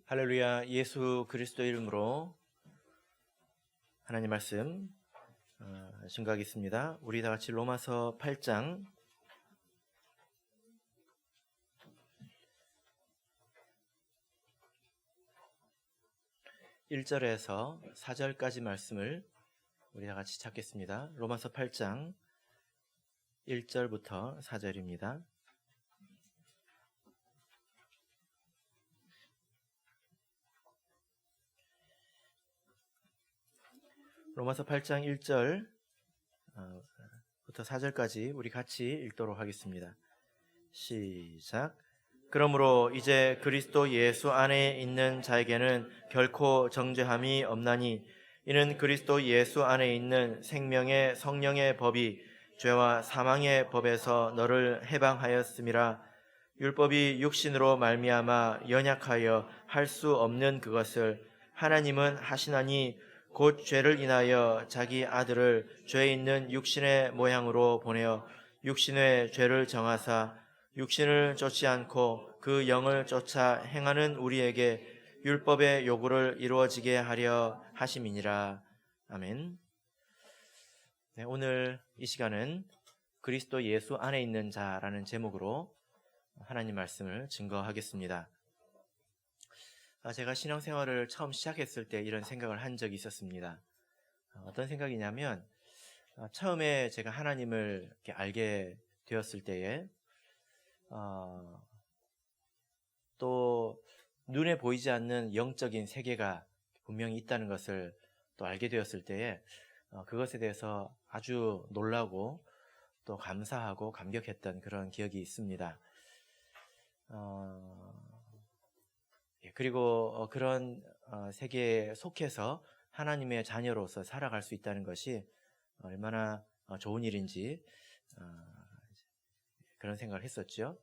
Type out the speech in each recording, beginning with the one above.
할렐루야. 예수 그리스도 이름으로 하나님 말씀 증거하겠습니다. 우리 다 같이 로마서 8장 1절에서 4절까지 말씀을 우리 다 같이 찾겠습니다. 로마서 8장 1절부터 4절입니다. 로마서 8장 1절부터 4절까지 우리 같이 읽도록 하겠습니다. 시작. 그러므로 이제 그리스도 예수 안에 있는 자에게는 결코 정죄함이 없나니 이는 그리스도 예수 안에 있는 생명의 성령의 법이 죄와 사망의 법에서 너를 해방하였음이라. 율법이 육신으로 말미암아 연약하여 할 수 없는 그것을 하나님은 하시나니 곧 죄를 인하여 자기 아들을 죄 있는 육신의 모양으로 보내어 육신의 죄를 정하사 육신을 쫓지 않고 그 영을 쫓아 행하는 우리에게 율법의 요구를 이루어지게 하려 하심이니라. 아멘. 네, 오늘 이 시간은 그리스도 예수 안에 있는 자라는 제목으로 하나님 말씀을 증거하겠습니다. 제가 신앙생활을 처음 시작했을 때 이런 생각을 한 적이 있었습니다. 어떤 생각이냐면 처음에 제가 하나님을 이렇게 알게 되었을 때에 또 눈에 보이지 않는 영적인 세계가 분명히 있다는 것을 또 알게 되었을 때에 그것에 대해서 아주 놀라고 또 감사하고 감격했던 그런 기억이 있습니다. 그리고 그런 세계에 속해서 하나님의 자녀로서 살아갈 수 있다는 것이 얼마나 좋은 일인지 그런 생각을 했었죠.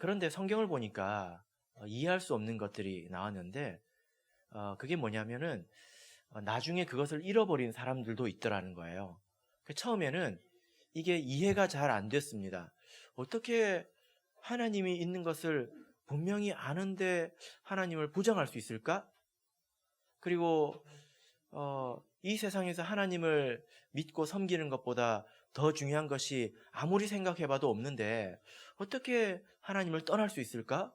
그런데 성경을 보니까 이해할 수 없는 것들이 나왔는데 그게 뭐냐면은 나중에 그것을 잃어버린 사람들도 있더라는 거예요. 처음에는 이게 이해가 잘 안 됐습니다. 어떻게 하나님이 있는 것을 분명히 아는데 하나님을 부정할 수 있을까? 그리고 이 세상에서 하나님을 믿고 섬기는 것보다 더 중요한 것이 아무리 생각해봐도 없는데 어떻게 하나님을 떠날 수 있을까?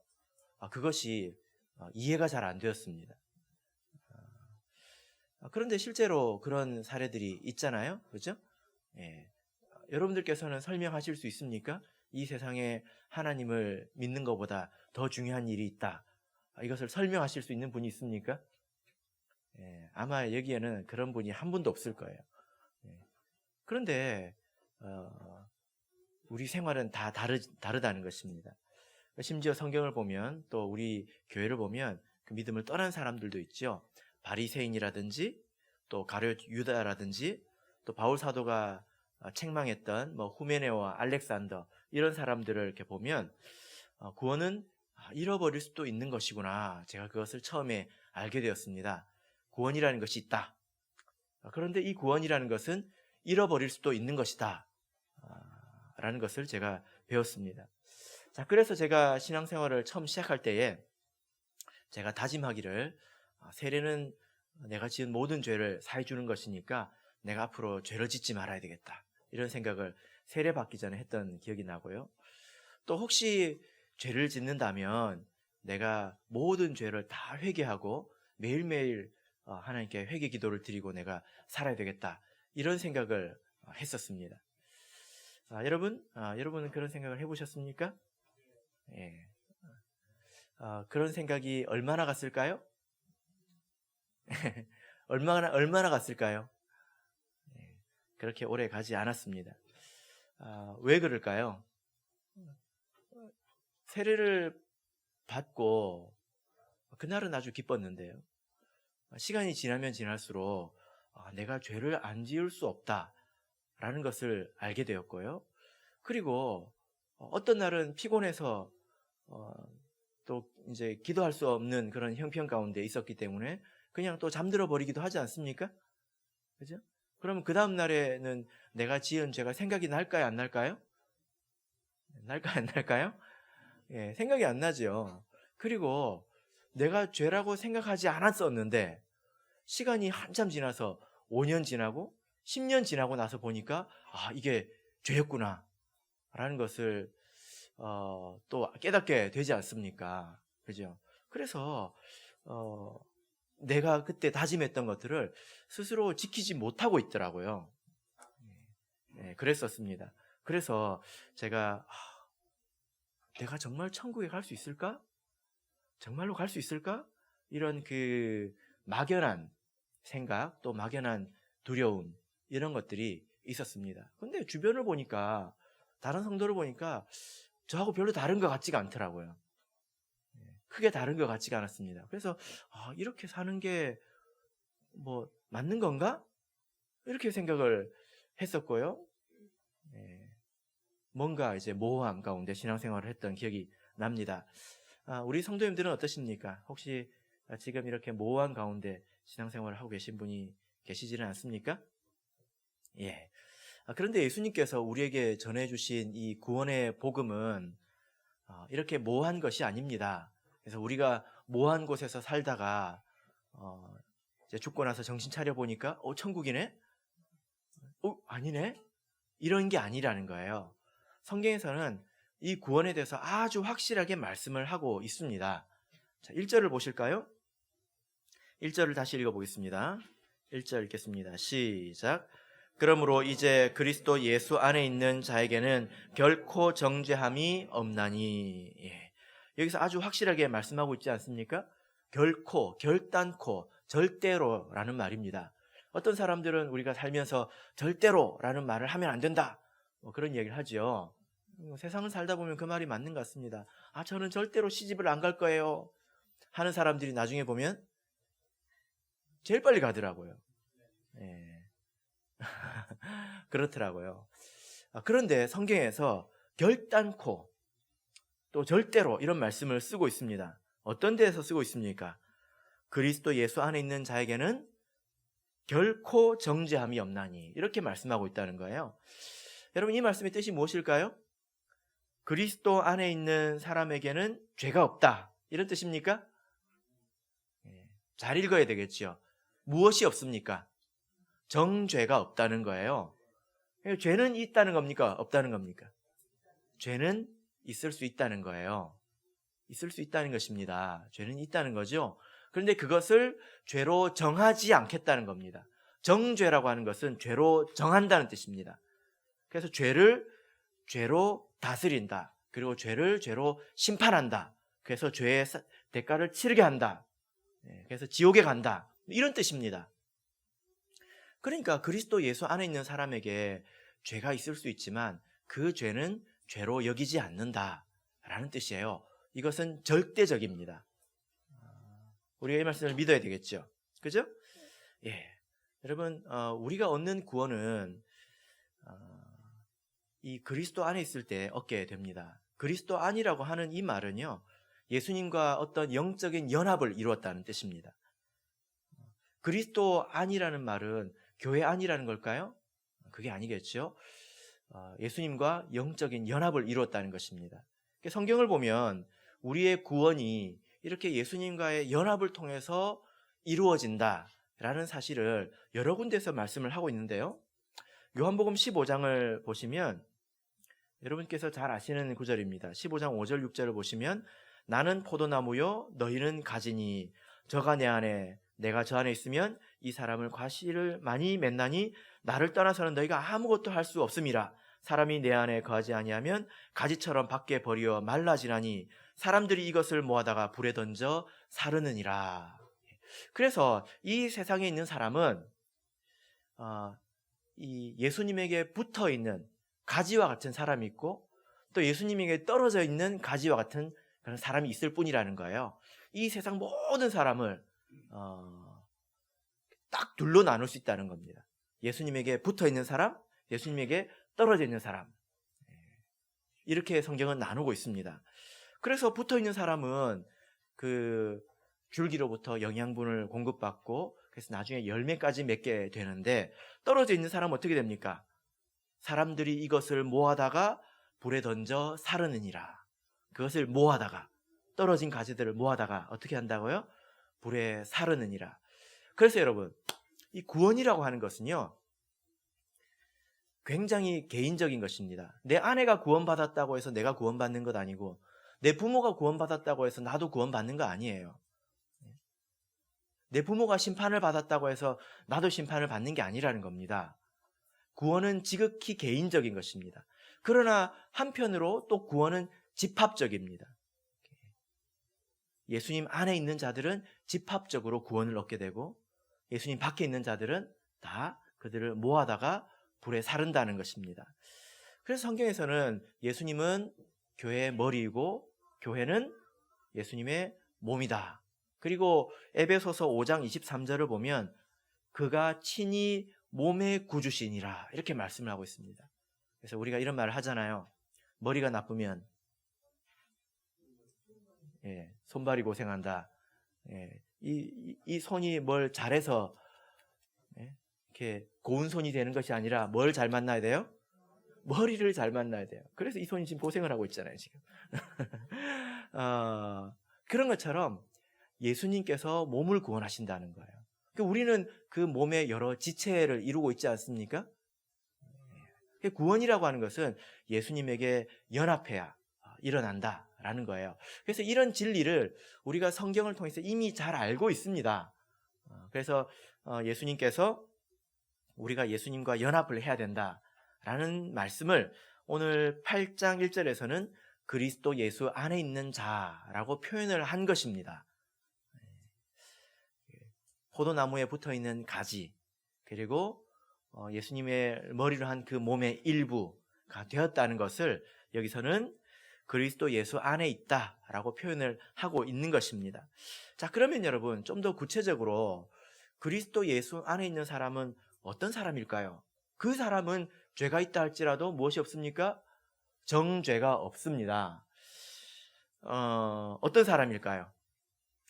그것이 이해가 잘 안 되었습니다. 그런데 실제로 그런 사례들이 있잖아요. 그렇죠? 예. 여러분들께서는 설명하실 수 있습니까? 이 세상에 하나님을 믿는 것보다 더 중요한 일이 있다. 이것을 설명하실 수 있는 분이 있습니까? 아마 여기에는 그런 분이 한 분도 없을 거예요. 그런데 우리 생활은 다 다르다는 것입니다. 심지어 성경을 보면 또 우리 교회를 보면 그 믿음을 떠난 사람들도 있죠. 바리새인이라든지 또 가룟 유다라든지 또 바울 사도가 책망했던 후메네오와 알렉산더 이런 사람들을 이렇게 보면 구원은 잃어버릴 수도 있는 것이구나. 제가 그것을 처음에 알게 되었습니다. 구원이라는 것이 있다. 그런데 이 구원이라는 것은 잃어버릴 수도 있는 것이다. 라는 것을 제가 배웠습니다. 자, 그래서 제가 신앙생활을 처음 시작할 때에 제가 다짐하기를 세례는 내가 지은 모든 죄를 사해 주는 것이니까 내가 앞으로 죄를 짓지 말아야 되겠다. 이런 생각을 세례 받기 전에 했던 기억이 나고요. 또 혹시 죄를 짓는다면 내가 모든 죄를 다 회개하고 매일매일 하나님께 회개 기도를 드리고 내가 살아야 되겠다. 이런 생각을 했었습니다. 여러분은 그런 생각을 해보셨습니까? 예. 그런 생각이 얼마나 갔을까요? 얼마나 갔을까요? 그렇게 오래 가지 않았습니다. 왜 그럴까요? 세례를 받고 그날은 아주 기뻤는데요. 시간이 지나면 지날수록 내가 죄를 안 지을 수 없다라는 것을 알게 되었고요. 그리고 어떤 날은 피곤해서 또 이제 기도할 수 없는 그런 형편 가운데 있었기 때문에 그냥 또 잠들어 버리기도 하지 않습니까? 그죠? 그러면 그 다음 날에는 내가 지은 죄가 생각이 날까요? 안 날까요? 날까요? 안 날까요? 예, 생각이 안 나죠. 그리고 내가 죄라고 생각하지 않았었는데 시간이 한참 지나서 5년 지나고 10년 지나고 나서 보니까 이게 죄였구나 라는 것을 또 깨닫게 되지 않습니까? 그죠? 그래서 내가 그때 다짐했던 것들을 스스로 지키지 못하고 있더라고요. 네, 그랬었습니다. 그래서 제가 내가 정말 천국에 갈 수 있을까? 정말로 갈 수 있을까? 이런 그 막연한 생각, 또 막연한 두려움, 이런 것들이 있었습니다. 근데 주변을 보니까, 다른 성도를 보니까 저하고 별로 다른 것 같지가 않더라고요. 크게 다른 것 같지가 않았습니다. 그래서 이렇게 사는 게 뭐 맞는 건가? 이렇게 생각을 했었고요. 뭔가 이제 모호함 가운데 신앙생활을 했던 기억이 납니다. 우리 성도님들은 어떠십니까? 혹시 지금 이렇게 모호한 가운데 신앙생활을 하고 계신 분이 계시지는 않습니까? 예. 그런데 예수님께서 우리에게 전해주신 이 구원의 복음은 이렇게 모호한 것이 아닙니다. 그래서 우리가 모호한 곳에서 살다가 이제 죽고 나서 정신 차려 보니까 천국이네? 아니네? 이런 게 아니라는 거예요. 성경에서는 이 구원에 대해서 아주 확실하게 말씀을 하고 있습니다. 자, 1절을 보실까요? 1절을 다시 읽어보겠습니다. 1절 읽겠습니다. 시작. 그러므로 이제 그리스도 예수 안에 있는 자에게는 결코 정죄함이 없나니. 여기서 아주 확실하게 말씀하고 있지 않습니까? 결코, 결단코, 절대로라는 말입니다. 어떤 사람들은 우리가 살면서 절대로라는 말을 하면 안 된다, 그런 얘기를 하죠. 세상을 살다 보면 그 말이 맞는 것 같습니다. 저는 절대로 시집을 안 갈 거예요 하는 사람들이 나중에 보면 제일 빨리 가더라고요. 그렇더라고요. 그런데 성경에서 결단코 또 절대로 이런 말씀을 쓰고 있습니다. 어떤 데에서 쓰고 있습니까? 그리스도 예수 안에 있는 자에게는 결코 정죄함이 없나니, 이렇게 말씀하고 있다는 거예요. 여러분, 이 말씀의 뜻이 무엇일까요? 그리스도 안에 있는 사람에게는 죄가 없다, 이런 뜻입니까? 잘 읽어야 되겠죠. 무엇이 없습니까? 정죄가 없다는 거예요. 죄는 있다는 겁니까? 없다는 겁니까? 죄는 있을 수 있다는 거예요. 있을 수 있다는 것입니다. 죄는 있다는 거죠. 그런데 그것을 죄로 정하지 않겠다는 겁니다. 정죄라고 하는 것은 죄로 정한다는 뜻입니다. 그래서 죄를 죄로 다스린다. 그리고 죄를 죄로 심판한다. 그래서 죄의 대가를 치르게 한다. 그래서 지옥에 간다. 이런 뜻입니다. 그러니까 그리스도 예수 안에 있는 사람에게 죄가 있을 수 있지만 그 죄는 죄로 여기지 않는다라는 뜻이에요. 이것은 절대적입니다. 우리가 이 말씀을 믿어야 되겠죠. 그죠? 예. 여러분, 우리가 얻는 구원은 이 그리스도 안에 있을 때 얻게 됩니다. 그리스도 안이라고 하는 이 말은요, 예수님과 어떤 영적인 연합을 이루었다는 뜻입니다. 그리스도 안이라는 말은 교회 안이라는 걸까요? 그게 아니겠죠. 예수님과 영적인 연합을 이루었다는 것입니다. 성경을 보면 우리의 구원이 이렇게 예수님과의 연합을 통해서 이루어진다라는 사실을 여러 군데서 말씀을 하고 있는데요. 요한복음 15장을 보시면 여러분께서 잘 아시는 구절입니다. 15장 5절 6절을 보시면 나는 포도나무요 너희는 가지니 저가 내 안에 내가 저 안에 있으면 이 사람을 과실을 많이 맺나니 나를 떠나서는 너희가 아무것도 할 수 없음이라. 사람이 내 안에 거하지 아니하면 가지처럼 밖에 버리어 말라지나니 사람들이 이것을 모아다가 불에 던져 사르느니라. 그래서 이 세상에 있는 사람은 이 예수님에게 붙어 있는 가지와 같은 사람이 있고 또 예수님에게 떨어져 있는 가지와 같은 그런 사람이 있을 뿐이라는 거예요. 이 세상 모든 사람을 딱 둘로 나눌 수 있다는 겁니다. 예수님에게 붙어 있는 사람, 예수님에게 떨어져 있는 사람. 이렇게 성경은 나누고 있습니다. 그래서 붙어 있는 사람은 그 줄기로부터 영양분을 공급받고 그래서 나중에 열매까지 맺게 되는데, 떨어져 있는 사람은 어떻게 됩니까? 사람들이 이것을 모아다가 불에 던져 사르느니라. 그것을 모아다가 떨어진 가지들을 모아다가 어떻게 한다고요? 불에 사르느니라. 그래서 여러분, 이 구원이라고 하는 것은요, 굉장히 개인적인 것입니다. 내 아내가 구원받았다고 해서 내가 구원받는 것 아니고, 내 부모가 구원받았다고 해서 나도 구원받는 거 아니에요. 내 부모가 심판을 받았다고 해서 나도 심판을 받는 게 아니라는 겁니다. 구원은 지극히 개인적인 것입니다. 그러나 한편으로 또 구원은 집합적입니다. 예수님 안에 있는 자들은 집합적으로 구원을 얻게 되고, 예수님 밖에 있는 자들은 다 그들을 모아다가 불에 사른다는 것입니다. 그래서 성경에서는 예수님은 교회의 머리이고 교회는 예수님의 몸이다. 그리고 에베소서 5장 23절을 보면 그가 친히 몸의 구주시니라 이렇게 말씀을 하고 있습니다. 그래서 우리가 이런 말을 하잖아요. 머리가 나쁘면 손발이 고생한다. 이 손이 뭘 잘해서 이렇게 고운 손이 되는 것이 아니라 뭘 잘 만나야 돼요? 머리를 잘 만나야 돼요. 그래서 이 손이 지금 고생을 하고 있잖아요, 지금. 그런 것처럼 예수님께서 몸을 구원하신다는 거예요. 우리는 그 몸의 여러 지체를 이루고 있지 않습니까? 구원이라고 하는 것은 예수님에게 연합해야 일어난다라는 거예요. 그래서 이런 진리를 우리가 성경을 통해서 이미 잘 알고 있습니다. 그래서 예수님께서 우리가 예수님과 연합을 해야 된다라는 말씀을 오늘 8장 1절에서는 그리스도 예수 안에 있는 자라고 표현을 한 것입니다. 포도나무에 붙어있는 가지, 그리고 예수님의 머리로 한 그 몸의 일부가 되었다는 것을 여기서는 그리스도 예수 안에 있다라고 표현을 하고 있는 것입니다. 자, 그러면 여러분 좀 더 구체적으로 그리스도 예수 안에 있는 사람은 어떤 사람일까요? 그 사람은 죄가 있다 할지라도 무엇이 없습니까? 정죄가 없습니다. 어떤 사람일까요?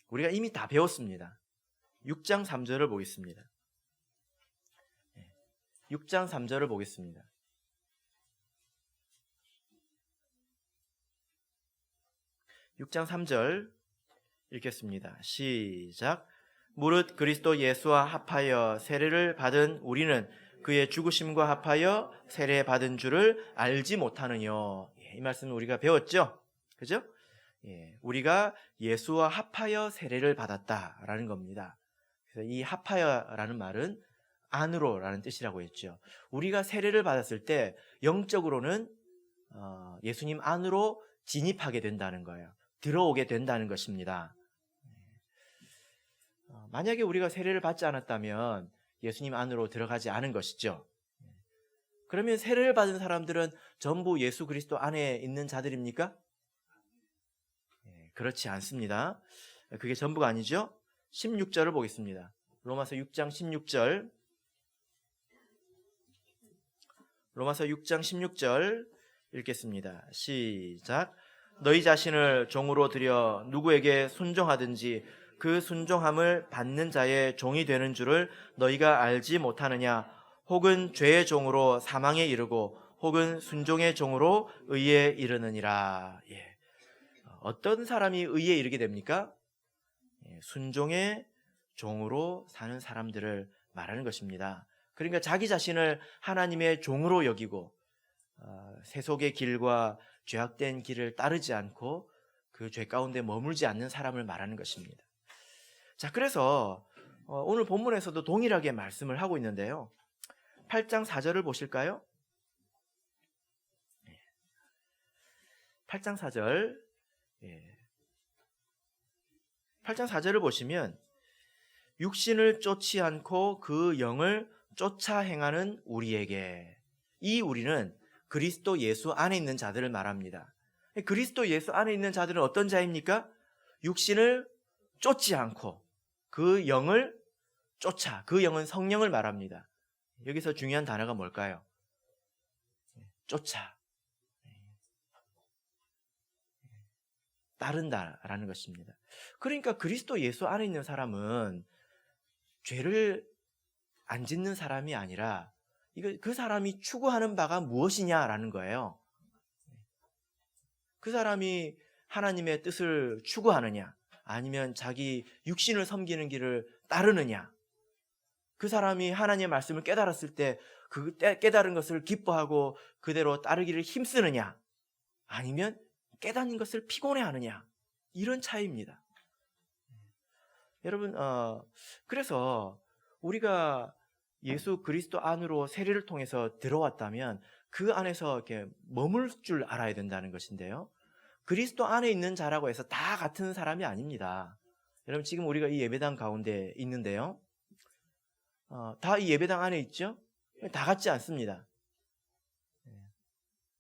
우리가 이미 다 배웠습니다. 6장 3절을 보겠습니다. 6장 3절을 보겠습니다. 6장 3절 읽겠습니다. 시작. 무릇 그리스도 예수와 합하여 세례를 받은 우리는 그의 죽으심과 합하여 세례 받은 줄을 알지 못하느뇨. 이 말씀을 우리가 배웠죠? 그죠? 우리가 예수와 합하여 세례를 받았다라는 겁니다. 그래서 이 합하여라는 말은 안으로라는 뜻이라고 했죠. 우리가 세례를 받았을 때 영적으로는 예수님 안으로 진입하게 된다는 거예요. 들어오게 된다는 것입니다. 만약에 우리가 세례를 받지 않았다면 예수님 안으로 들어가지 않은 것이죠. 그러면 세례를 받은 사람들은 전부 예수 그리스도 안에 있는 자들입니까? 그렇지 않습니다. 그게 전부가 아니죠. 16절을 보겠습니다. 로마서 6장 16절. 로마서 6장 16절 읽겠습니다. 시작. 너희 자신을 종으로 들여 누구에게 순종하든지 그 순종함을 받는 자의 종이 되는 줄을 너희가 알지 못하느냐? 혹은 죄의 종으로 사망에 이르고 혹은 순종의 종으로 의에 이르느니라. 어떤 사람이 의에 이르게 됩니까? 순종의 종으로 사는 사람들을 말하는 것입니다. 그러니까 자기 자신을 하나님의 종으로 여기고 세속의 길과 죄악된 길을 따르지 않고 그 죄 가운데 머물지 않는 사람을 말하는 것입니다. 자, 그래서 오늘 본문에서도 동일하게 말씀을 하고 있는데요. 8장 4절을 보실까요? 8장 4절. 8장 4절을 보시면 육신을 쫓지 않고 그 영을 쫓아 행하는 우리에게, 이 우리는 그리스도 예수 안에 있는 자들을 말합니다. 그리스도 예수 안에 있는 자들은 어떤 자입니까? 육신을 쫓지 않고 그 영을 쫓아, 그 영은 성령을 말합니다. 여기서 중요한 단어가 뭘까요? 쫓아, 따른다라는 것입니다. 그러니까 그리스도 예수 안에 있는 사람은 죄를 안 짓는 사람이 아니라 그 사람이 추구하는 바가 무엇이냐라는 거예요. 그 사람이 하나님의 뜻을 추구하느냐, 아니면 자기 육신을 섬기는 길을 따르느냐. 그 사람이 하나님의 말씀을 깨달았을 때 그 깨달은 것을 기뻐하고 그대로 따르기를 힘쓰느냐, 아니면 깨닫는 것을 피곤해하느냐. 이런 차이입니다. 여러분, 그래서 우리가 예수 그리스도 안으로 세례를 통해서 들어왔다면 그 안에서 이렇게 머물 줄 알아야 된다는 것인데요. 그리스도 안에 있는 자라고 해서 다 같은 사람이 아닙니다. 여러분, 지금 우리가 이 예배당 가운데 있는데요. 다 이 예배당 안에 있죠? 다 같지 않습니다.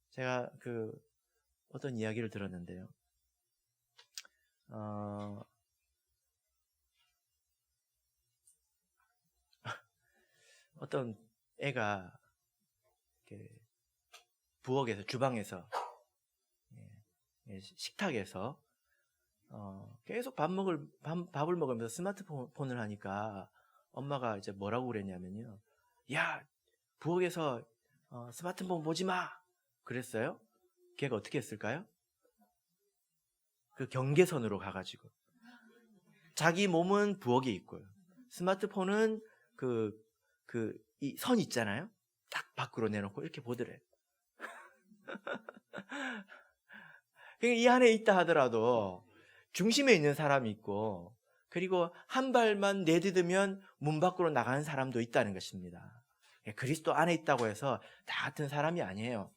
제가 어떤 이야기를 들었는데요. 어떤 애가 이렇게 부엌에서, 주방에서, 식탁에서 계속 밥을 먹으면서 스마트폰을 하니까 엄마가 이제 뭐라고 그랬냐면요. 야, 부엌에서 스마트폰 보지 마! 그랬어요. 걔가 어떻게 했을까요? 그 경계선으로 가가지고 자기 몸은 부엌에 있고요. 스마트폰은 이 선 있잖아요. 딱 밖으로 내놓고 이렇게 보더래. 이 안에 있다 하더라도 중심에 있는 사람이 있고, 그리고 한 발만 내딛으면 문 밖으로 나가는 사람도 있다는 것입니다. 그리스도 안에 있다고 해서 다 같은 사람이 아니에요.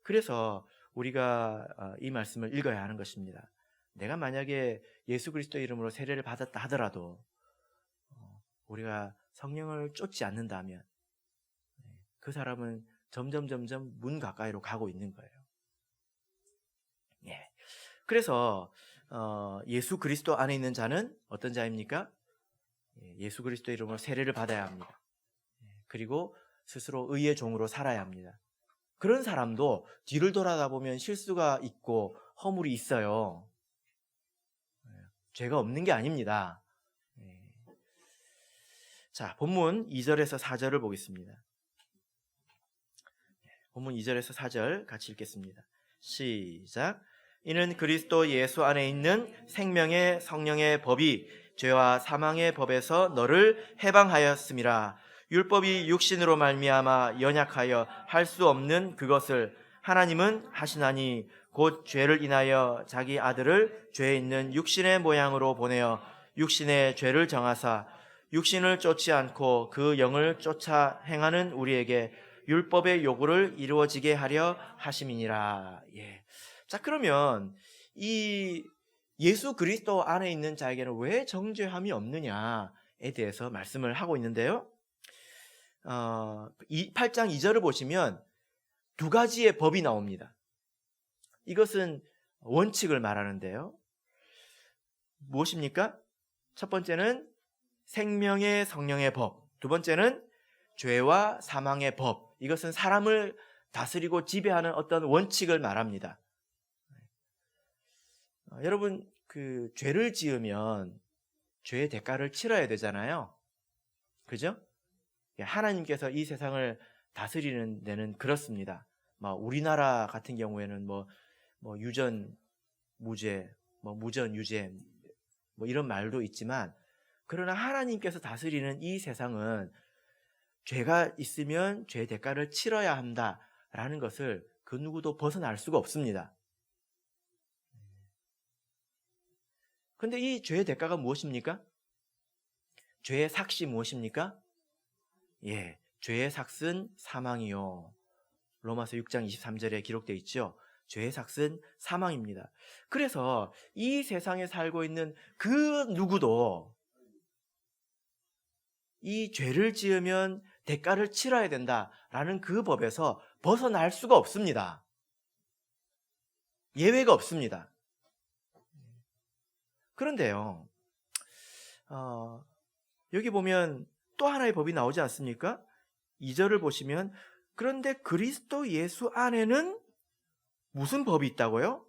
그래서 우리가 이 말씀을 읽어야 하는 것입니다. 내가 만약에 예수 그리스도 이름으로 세례를 받았다 하더라도 우리가 성령을 쫓지 않는다면 그 사람은 점점 문 가까이로 가고 있는 거예요. 그래서 예수 그리스도 안에 있는 자는 어떤 자입니까? 예수 그리스도 이름으로 세례를 받아야 합니다. 그리고 스스로 의의 종으로 살아야 합니다. 그런 사람도 뒤를 돌아다보면 실수가 있고 허물이 있어요. 죄가 없는 게 아닙니다. 자, 본문 2절에서 4절을 보겠습니다. 본문 2절에서 4절 같이 읽겠습니다. 시작. 이는 그리스도 예수 안에 있는 생명의 성령의 법이 죄와 사망의 법에서 너를 해방하였음이라. 율법이 육신으로 말미암아 연약하여 할 수 없는 그것을 하나님은 하시나니 곧 죄를 인하여 자기 아들을 죄 있는 육신의 모양으로 보내어 육신의 죄를 정하사 육신을 쫓지 않고 그 영을 쫓아 행하는 우리에게 율법의 요구를 이루어지게 하려 하심이니라. 자, 그러면 이 예수 그리스도 안에 있는 자에게는 왜 정죄함이 없느냐에 대해서 말씀을 하고 있는데요. 8장 2절을 보시면 두 가지의 법이 나옵니다. 이것은 원칙을 말하는데요. 무엇입니까? 첫 번째는 생명의 성령의 법, 두 번째는 죄와 사망의 법. 이것은 사람을 다스리고 지배하는 어떤 원칙을 말합니다. 여러분, 죄를 지으면 죄의 대가를 치러야 되잖아요. 그죠? 하나님께서 이 세상을 다스리는 데는 그렇습니다. 우리나라 같은 경우에는 유전 무죄, 무전 유죄, 이런 말도 있지만, 그러나 하나님께서 다스리는 이 세상은 죄가 있으면 죄의 대가를 치러야 한다라는 것을 그 누구도 벗어날 수가 없습니다. 그런데 이 죄의 대가가 무엇입니까? 죄의 삭시 무엇입니까? 죄의 삭은 사망이요. 로마서 6장 23절에 기록되어 있죠. 죄의 삭은 사망입니다. 그래서 이 세상에 살고 있는 그 누구도 이 죄를 지으면 대가를 치러야 된다라는 그 법에서 벗어날 수가 없습니다. 예외가 없습니다. 그런데요, 여기 보면 또 하나의 법이 나오지 않습니까? 2절을 보시면, 그런데 그리스도 예수 안에는 무슨 법이 있다고요?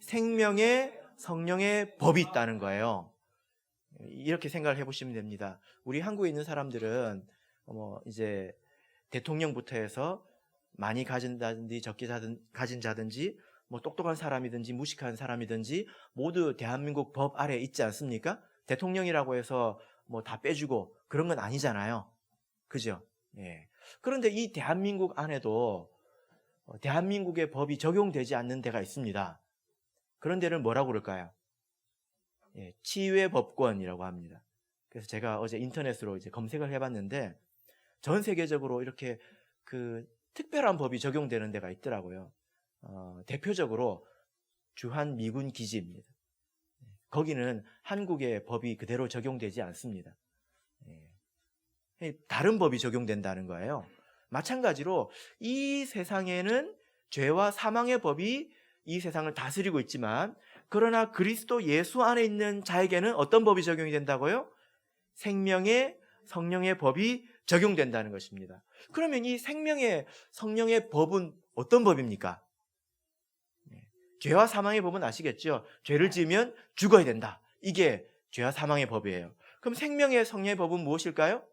생명의 성령의 법이 있다는 거예요. 이렇게 생각을 해보시면 됩니다. 우리 한국에 있는 사람들은 이제 대통령부터 해서 많이 가진 자든지 적게 가진 자든지 뭐 똑똑한 사람이든지 무식한 사람이든지 모두 대한민국 법 아래 있지 않습니까? 대통령이라고 해서 뭐 다 빼주고 그런 건 아니잖아요. 그죠? 예. 그런데 이 대한민국 안에도 대한민국의 법이 적용되지 않는 데가 있습니다. 그런 데를 뭐라고 그럴까요? 예, 치외법권이라고 합니다. 그래서 제가 어제 인터넷으로 이제 검색을 해봤는데 전 세계적으로 이렇게 그 특별한 법이 적용되는 데가 있더라고요. 대표적으로 주한미군 기지입니다. 거기는 한국의 법이 그대로 적용되지 않습니다. 다른 법이 적용된다는 거예요. 마찬가지로 이 세상에는 죄와 사망의 법이 이 세상을 다스리고 있지만 그러나 그리스도 예수 안에 있는 자에게는 어떤 법이 적용이 된다고요? 생명의 성령의 법이 적용된다는 것입니다. 그러면 이 생명의 성령의 법은 어떤 법입니까? 죄와 사망의 법은 아시겠죠? 죄를 지으면 죽어야 된다. 이게 죄와 사망의 법이에요. 그럼 생명의 성령의 법은 무엇일까요?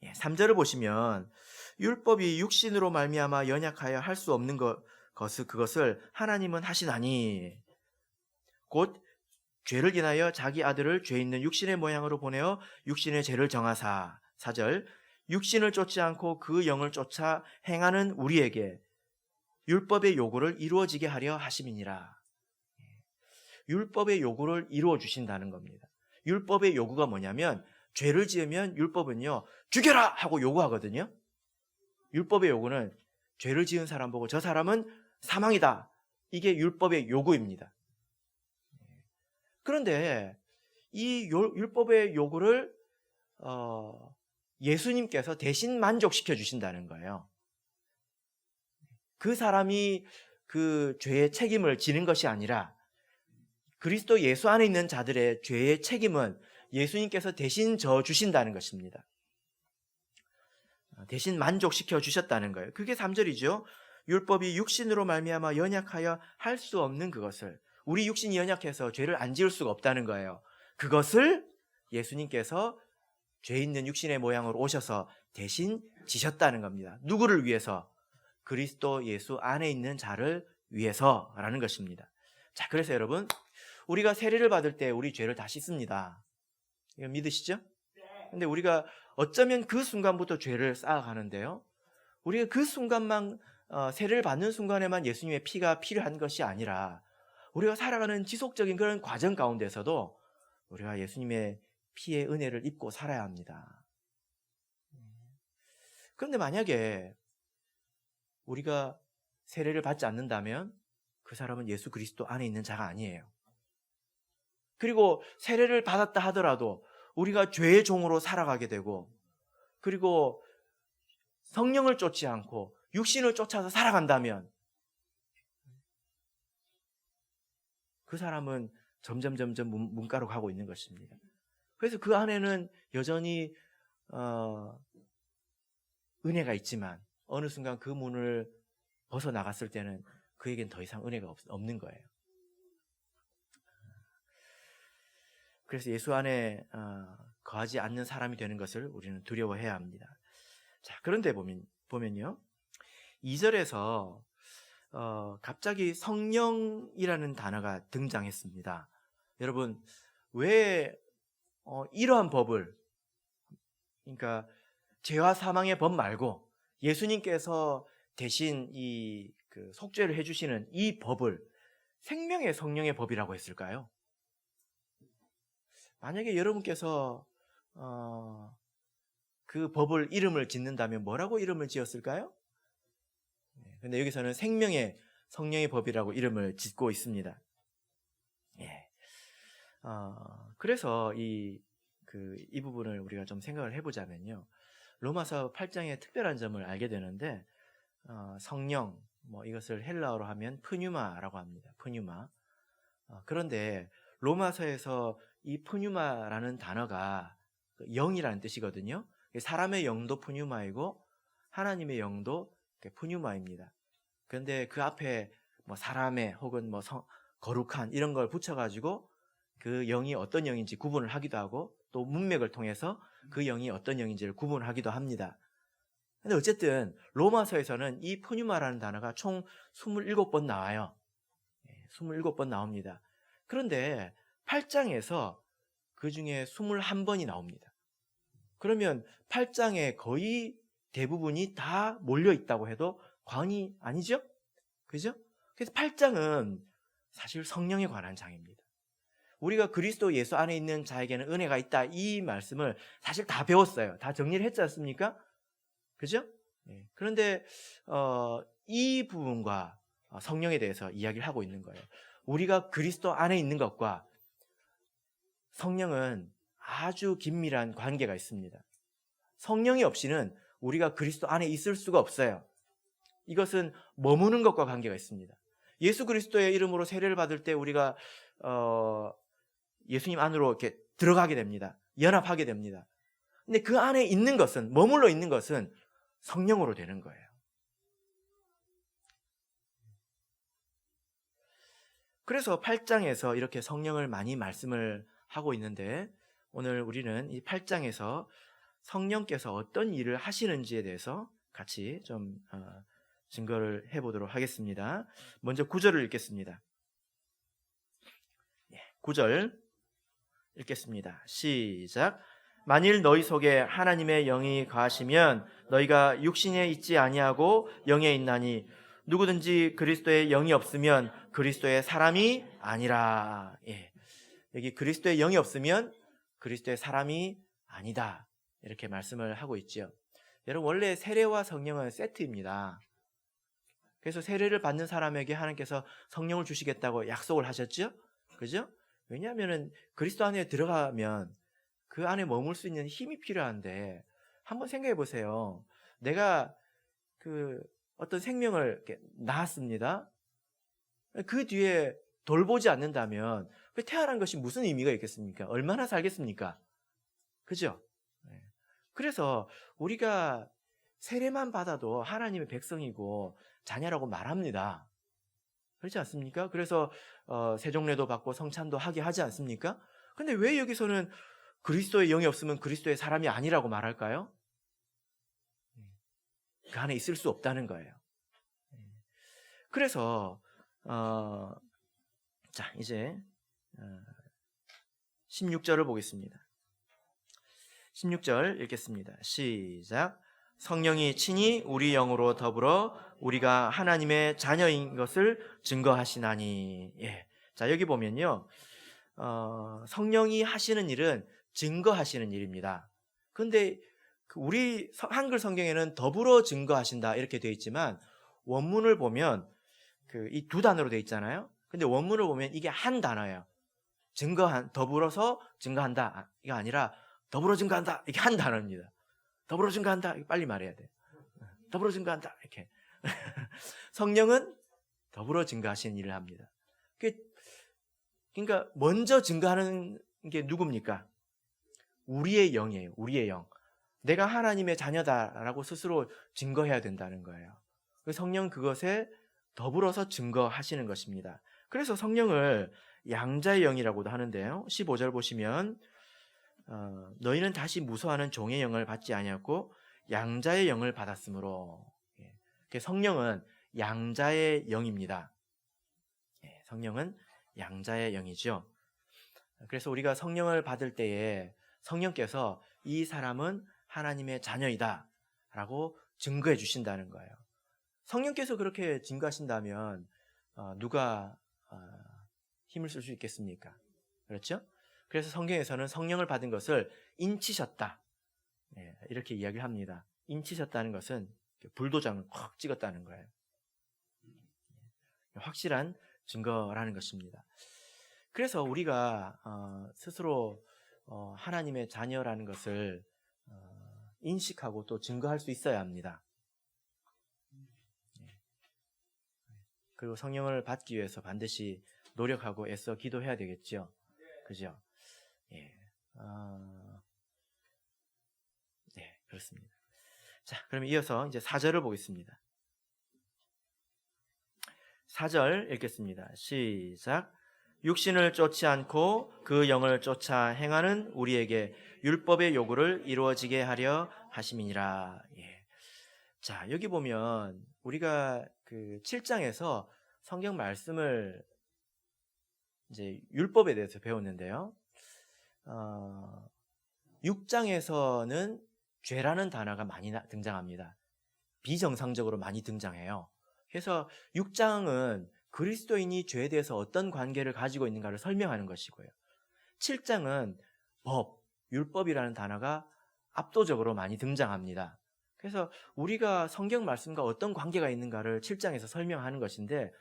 3절을 보시면 율법이 육신으로 말미암아 연약하여 할 수 없는 그것을 하나님은 하시나니 곧 죄를 인하여 자기 아들을 죄 있는 육신의 모양으로 보내어 육신의 죄를 정하사 4절 육신을 쫓지 않고 그 영을 쫓아 행하는 우리에게 율법의 요구를 이루어지게 하려 하심이니라. 율법의 요구를 이루어 주신다는 겁니다. 율법의 요구가 뭐냐면 죄를 지으면 율법은요 죽여라 하고 요구하거든요. 율법의 요구는 죄를 지은 사람 보고 저 사람은 사망이다. 이게 율법의 요구입니다. 그런데 이 율법의 요구를 예수님께서 대신 만족시켜 주신다는 거예요. 그 사람이 그 죄의 책임을 지는 것이 아니라 그리스도 예수 안에 있는 자들의 죄의 책임은 예수님께서 대신 져 주신다는 것입니다. 대신 만족시켜 주셨다는 거예요. 그게 3절이죠. 율법이 육신으로 말미암아 연약하여 할 수 없는 그것을 우리 육신이 연약해서 죄를 안 지을 수가 없다는 거예요. 그것을 예수님께서 죄 있는 육신의 모양으로 오셔서 대신 지셨다는 겁니다. 누구를 위해서? 그리스도 예수 안에 있는 자를 위해서라는 것입니다. 자, 그래서 여러분 우리가 세례를 받을 때 우리 죄를 다 씻습니다. 이거 믿으시죠? 근데 우리가 어쩌면 그 순간부터 죄를 쌓아가는데요. 우리가 그 순간만 세례를 받는 순간에만 예수님의 피가 필요한 것이 아니라 우리가 살아가는 지속적인 그런 과정 가운데서도 우리가 예수님의 피의 은혜를 입고 살아야 합니다. 그런데 만약에 우리가 세례를 받지 않는다면 그 사람은 예수 그리스도 안에 있는 자가 아니에요. 그리고 세례를 받았다 하더라도 우리가 죄의 종으로 살아가게 되고 그리고 성령을 쫓지 않고 육신을 쫓아서 살아간다면 그 사람은 점점 문가로 가고 있는 것입니다. 그래서 그 안에는 여전히 은혜가 있지만 어느 순간 그 문을 벗어나갔을 때는 그에겐 더 이상 은혜가 없는 거예요. 그래서 예수 안에 거하지 않는 사람이 되는 것을 우리는 두려워해야 합니다. 자, 그런데 보면요 2절에서 갑자기 성령이라는 단어가 등장했습니다. 여러분 왜 이러한 법을 그러니까 죄와 사망의 법 말고 예수님께서 대신 그 속죄를 해주시는 이 법을 생명의 성령의 법이라고 했을까요? 만약에 여러분께서 그 법을 이름을 짓는다면 뭐라고 이름을 지었을까요? 근데 여기서는 생명의 성령의 법이라고 이름을 짓고 있습니다. 예. 그래서 이 부분을 우리가 좀 생각을 해보자면요. 로마서 8장의 특별한 점을 알게 되는데 성령, 이것을 헬라어로 하면 프뉴마라고 합니다. 프뉴마. 그런데 로마서에서 이 프뉴마라는 단어가 영이라는 뜻이거든요. 사람의 영도 프뉴마이고 하나님의 영도 프뉴마입니다. 그런데 그 앞에 사람의 혹은 거룩한 이런 걸 붙여가지고 그 영이 어떤 영인지 구분을 하기도 하고 또 문맥을 통해서 그 영이 어떤 영인지를 구분하기도 합니다. 근데 어쨌든 로마서에서는 이 푸뉴마라는 단어가 총 27번 나와요. 27번 나옵니다. 그런데 8장에서 그 중에 21번이 나옵니다. 그러면 8장에 거의 대부분이 다 몰려 있다고 해도 과언이 아니죠? 그죠? 그래서 8장은 사실 성령에 관한 장입니다. 우리가 그리스도 예수 안에 있는 자에게는 은혜가 있다, 이 말씀을 사실 다 배웠어요. 다 정리를 했지 않습니까? 그죠? 그런데 이 부분과 성령에 대해서 이야기를 하고 있는 거예요. 우리가 그리스도 안에 있는 것과 성령은 아주 긴밀한 관계가 있습니다. 성령이 없이는 우리가 그리스도 안에 있을 수가 없어요. 이것은 머무는 것과 관계가 있습니다. 예수 그리스도의 이름으로 세례를 받을 때 우리가 예수님 안으로 이렇게 들어가게 됩니다. 연합하게 됩니다. 근데 그 안에 있는 것은, 머물러 있는 것은 성령으로 되는 거예요. 그래서 8장에서 이렇게 성령을 많이 말씀을 하고 있는데, 오늘 우리는 이 8장에서 성령께서 어떤 일을 하시는지에 대해서 같이 좀 증거를 해보도록 하겠습니다. 먼저 9절을 읽겠습니다. 9절 읽겠습니다. 시작. 만일 너희 속에 하나님의 영이 거하시면 너희가 육신에 있지 아니하고 영에 있나니 누구든지 그리스도의 영이 없으면 그리스도의 사람이 아니라. 여기 그리스도의 영이 없으면 그리스도의 사람이 아니다, 이렇게 말씀을 하고 있죠. 여러분, 원래 세례와 성령은 세트입니다. 그래서 세례를 받는 사람에게 하나님께서 성령을 주시겠다고 약속을 하셨죠? 그죠? 왜냐하면 그리스도 안에 들어가면 그 안에 머물 수 있는 힘이 필요한데, 한번 생각해 보세요. 내가 어떤 생명을 이렇게 낳았습니다. 그 뒤에 돌보지 않는다면 태어난 것이 무슨 의미가 있겠습니까? 얼마나 살겠습니까? 그죠? 그래서 우리가 세례만 받아도 하나님의 백성이고 자녀라고 말합니다. 그렇지 않습니까? 그래서 세종례도 받고 성찬도 하게 하지 않습니까? 근데 왜 여기서는 그리스도의 영이 없으면 그리스도의 사람이 아니라고 말할까요? 그 안에 있을 수 없다는 거예요. 그래서 자, 이제 16절을 보겠습니다. 16절 읽겠습니다. 시작. 성령이 친히 우리 영으로 더불어 우리가 하나님의 자녀인 것을 증거하시나니. 자, 여기 보면요, 성령이 하시는 일은 증거하시는 일입니다. 그런데 우리 한글 성경에는 더불어 증거하신다 이렇게 되어 있지만, 원문을 보면 이 두 단어로 되어 있잖아요. 근데 원문을 보면 이게 한 단어예요. 더불어서 증거한다, 이게 아니라 더불어 증거한다, 이게 한 단어입니다. 더불어 증거한다, 빨리 말해야 돼요. 더불어 증거한다, 이렇게. 성령은 더불어 증거하시는 일을 합니다. 그러니까 먼저 증거하는 게 누굽니까? 우리의 영이에요. 우리의 영. 내가 하나님의 자녀다라고 스스로 증거해야 된다는 거예요. 성령 그것에 더불어서 증거하시는 것입니다. 그래서 성령을 양자의 영이라고도 하는데요. 15절 보시면 너희는 다시 무서워하는 종의 영을 받지 아니하고 양자의 영을 받았으므로. 성령은 양자의 영입니다. 성령은 양자의 영이죠. 그래서 우리가 성령을 받을 때에 성령께서 이 사람은 하나님의 자녀이다 라고 증거해 주신다는 거예요. 성령께서 그렇게 증거하신다면 누가 힘을 쓸 수 있겠습니까? 그렇죠? 그래서 성경에서는 성령을 받은 것을 인치셨다, 이렇게 이야기를 합니다. 인치셨다는 것은 불도장을 콱 찍었다는 거예요. 확실한 증거라는 것입니다. 그래서 우리가 스스로 하나님의 자녀라는 것을 인식하고 또 증거할 수 있어야 합니다. 그리고 성령을 받기 위해서 반드시 노력하고 애써 기도해야 되겠죠. 그죠? 네, 그렇습니다. 자, 그럼 이어서 이제 4절을 보겠습니다. 4절 읽겠습니다. 시작. 육신을 쫓지 않고 그 영을 쫓아 행하는 우리에게 율법의 요구를 이루어지게 하려 하심이니라. 자, 여기 보면 우리가 그 7장에서 성경 말씀을 이제 율법에 대해서 배웠는데요. 6장에서는 죄라는 단어가 많이 등장합니다. 비정상적으로 많이 등장해요. 그래서 6장은 그리스도인이 죄에 대해서 어떤 관계를 가지고 있는가를 설명하는 것이고요. 7장은 법, 율법이라는 단어가 압도적으로 많이 등장합니다. 그래서 우리가 성경 말씀과 어떤 관계가 있는가를 7장에서 설명하는 것인데,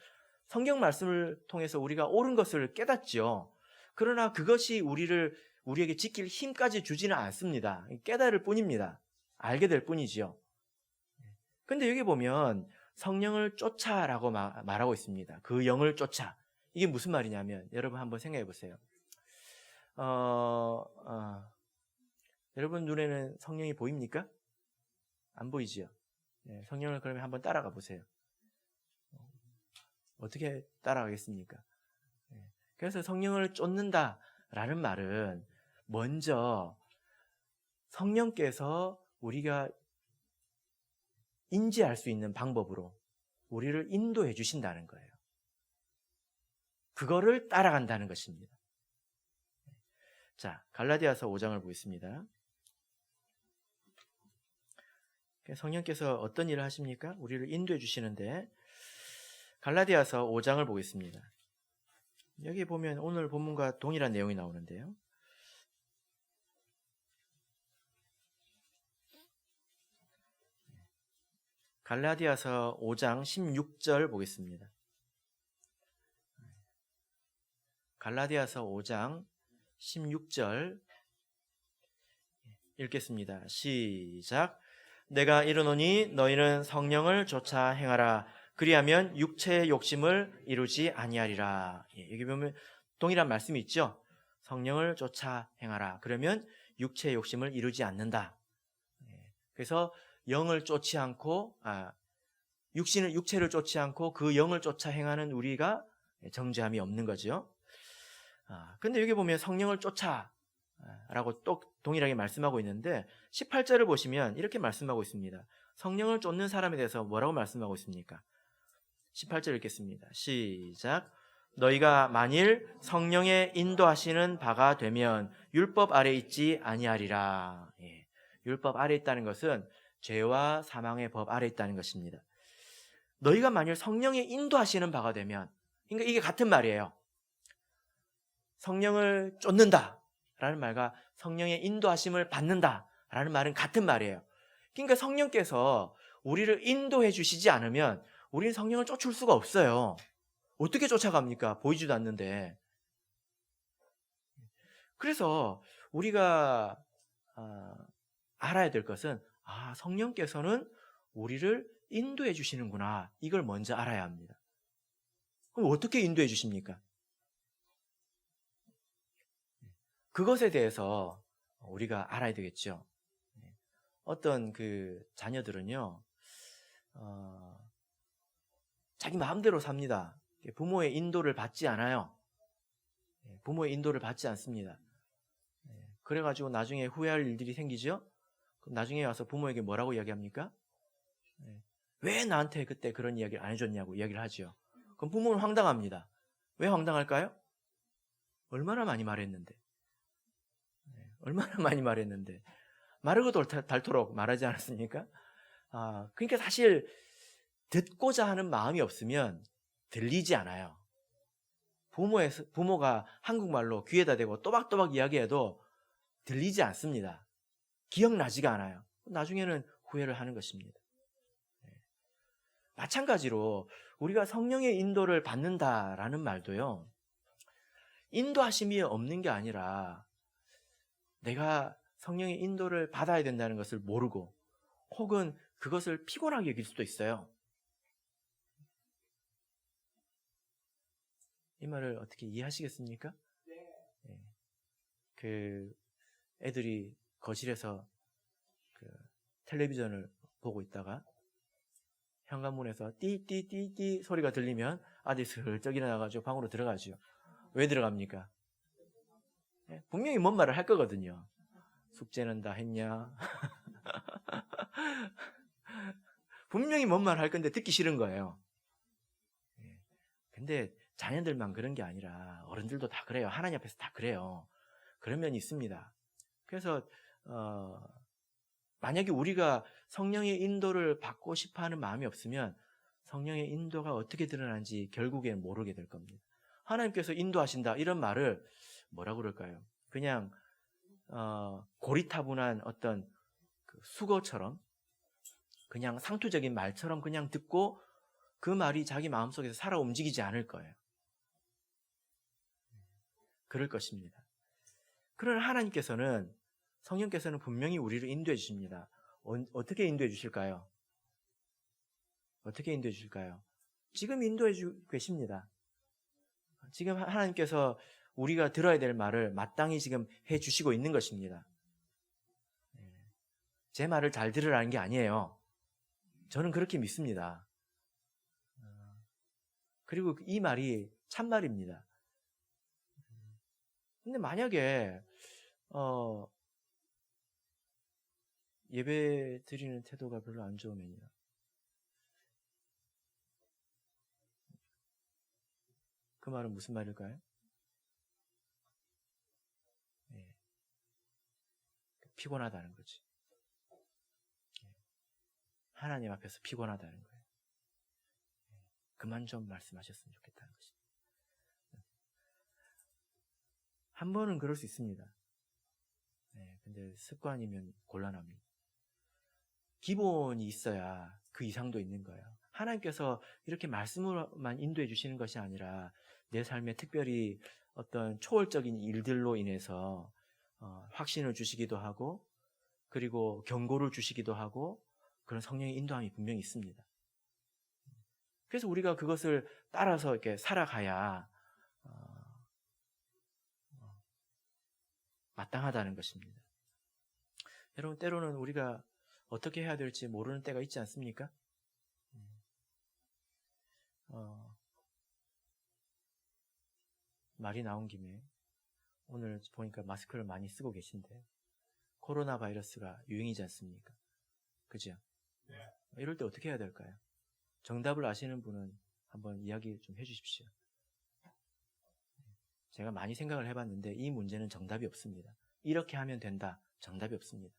성경 말씀을 통해서 우리가 옳은 것을 깨닫죠. 그러나 그것이 우리에게 지킬 힘까지 주지는 않습니다. 깨달을 뿐입니다. 알게 될 뿐이지요. 근데 여기 보면 성령을 쫓아라고 말하고 있습니다. 그 영을 쫓아. 이게 무슨 말이냐면, 여러분 한번 생각해 보세요. 여러분 눈에는 성령이 보입니까? 안 보이지요? 네, 성령을 그러면 한번 따라가 보세요. 어떻게 따라가겠습니까? 네, 그래서 성령을 쫓는다라는 말은 먼저 성령께서 우리가 인지할 수 있는 방법으로 우리를 인도해 주신다는 거예요. 그거를 따라간다는 것입니다. 자, 갈라디아서 5장을 보겠습니다. 성령께서 어떤 일을 하십니까? 우리를 인도해 주시는데, 갈라디아서 5장을 보겠습니다. 여기 보면 오늘 본문과 동일한 내용이 나오는데요. 갈라디아서 5장 16절 보겠습니다. 갈라디아서 5장 16절 읽겠습니다. 시작. 내가 이르노니 너희는 성령을 쫓아 행하라. 그리하면 육체의 욕심을 이루지 아니하리라. 여기 보면 동일한 말씀이 있죠. 성령을 쫓아 행하라. 그러면 육체의 욕심을 이루지 않는다. 그래서 영을 쫓지 않고 육체를 쫓지 않고 그 영을 쫓아 행하는 우리가 정죄함이 없는 거죠. 근데 여기 보면 성령을 쫓아라고 또 동일하게 말씀하고 있는데 18절을 보시면 이렇게 말씀하고 있습니다. 성령을 쫓는 사람에 대해서 뭐라고 말씀하고 있습니까? 18절 읽겠습니다. 시작. 너희가 만일 성령의 인도하시는 바가 되면 율법 아래 있지 아니하리라. 율법 아래 있다는 것은 죄와 사망의 법 아래 있다는 것입니다. 너희가 만일 성령의 인도하시는 바가 되면, 그러니까 이게 같은 말이에요. 성령을 쫓는다라는 말과 성령의 인도하심을 받는다라는 말은 같은 말이에요. 그러니까 성령께서 우리를 인도해 주시지 않으면 우리는 성령을 쫓을 수가 없어요. 어떻게 쫓아갑니까? 보이지도 않는데. 그래서 우리가 알아야 될 것은 성령께서는 우리를 인도해 주시는구나. 이걸 먼저 알아야 합니다. 그럼 어떻게 인도해 주십니까? 그것에 대해서 우리가 알아야 되겠죠. 어떤 그 자녀들은요, 자기 마음대로 삽니다. 부모의 인도를 받지 않아요. 부모의 인도를 받지 않습니다. 그래가지고 나중에 후회할 일들이 생기죠? 그럼 나중에 와서 부모에게 뭐라고 이야기합니까? 왜 나한테 그때 그런 이야기를 안 해줬냐고 이야기를 하죠. 그럼 부모는 황당합니다. 왜 황당할까요? 얼마나 많이 말했는데. 얼마나 많이 말했는데. 마르고 닳도록 말하지 않았습니까? 그러니까 사실 듣고자 하는 마음이 없으면 들리지 않아요. 부모가 한국말로 귀에다 대고 또박또박 이야기해도 들리지 않습니다. 기억나지가 않아요. 나중에는 후회를 하는 것입니다. 마찬가지로 우리가 성령의 인도를 받는다라는 말도요, 인도하심이 없는 게 아니라 내가 성령의 인도를 받아야 된다는 것을 모르고 혹은 그것을 피곤하게 여길 수도 있어요. 이 말을 어떻게 이해하시겠습니까? 네. 그 애들이 거실에서 그 텔레비전을 보고 있다가 현관문에서 띠띠띠띠 소리가 들리면 아들이 슬쩍 일어나가지고 방으로 들어가죠. 왜 들어갑니까? 분명히 뭔 말을 할 거거든요. 숙제는 다 했냐? 분명히 뭔 말 할 건데 듣기 싫은 거예요. 근데 자녀들만 그런 게 아니라 어른들도 다 그래요. 하나님 앞에서 다 그래요. 그런 면이 있습니다. 그래서 만약에 우리가 성령의 인도를 받고 싶어하는 마음이 없으면 성령의 인도가 어떻게 드러나는지 결국엔 모르게 될 겁니다. 하나님께서 인도하신다 이런 말을 뭐라고 그럴까요? 그냥 고리타분한 어떤 그 수거처럼 그냥 상투적인 말처럼 그냥 듣고 그 말이 자기 마음속에서 살아 움직이지 않을 거예요. 그럴 것입니다. 그러나 하나님께서는 성령께서는 분명히 우리를 인도해 주십니다. 어떻게 인도해 주실까요? 어떻게 인도해 주실까요? 지금 인도해 주고 계십니다. 지금 하나님께서 우리가 들어야 될 말을 마땅히 지금 해 주시고 있는 것입니다. 제 말을 잘 들으라는 게 아니에요. 저는 그렇게 믿습니다. 그리고 이 말이 참말입니다. 근데 만약에 예배 드리는 태도가 별로 안 좋으면요. 그 말은 무슨 말일까요? 피곤하다는 거지. 하나님 앞에서 피곤하다는 거예요. 그만 좀 말씀하셨으면 좋겠다는 것입니다. 한 번은 그럴 수 있습니다. 근데 습관이면 곤란합니다. 기본이 있어야 그 이상도 있는 거예요. 하나님께서 이렇게 말씀으로만 인도해 주시는 것이 아니라 내 삶에 특별히 어떤 초월적인 일들로 인해서 확신을 주시기도 하고 그리고 경고를 주시기도 하고 그런 성령의 인도함이 분명히 있습니다. 그래서 우리가 그것을 따라서 이렇게 살아가야 마땅하다는 것입니다. 여러분 때로는 우리가 어떻게 해야 될지 모르는 때가 있지 않습니까? 말이 나온 김에 오늘 보니까 마스크를 많이 쓰고 계신데 코로나 바이러스가 유행이지 않습니까? 그죠? 네. 이럴 때 어떻게 해야 될까요? 정답을 아시는 분은 한번 이야기 좀 해주십시오. 제가 많이 생각을 해봤는데 이 문제는 정답이 없습니다. 이렇게 하면 된다. 정답이 없습니다.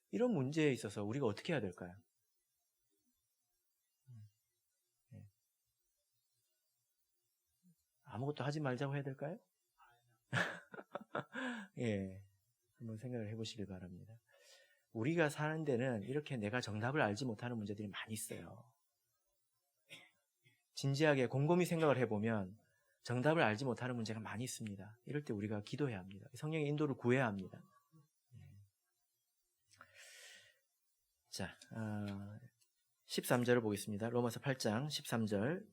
이런 문제에 있어서 우리가 어떻게 해야 될까요? 아무것도 하지 말자고 해야 될까요? 예, 한번 생각을 해보시길 바랍니다. 우리가 사는 데는 이렇게 내가 정답을 알지 못하는 문제들이 많이 있어요. 진지하게 곰곰이 생각을 해보면 정답을 알지 못하는 문제가 많이 있습니다. 이럴 때 우리가 기도해야 합니다. 성령의 인도를 구해야 합니다. 자, 13절을 보겠습니다. 로마서 8장 13절.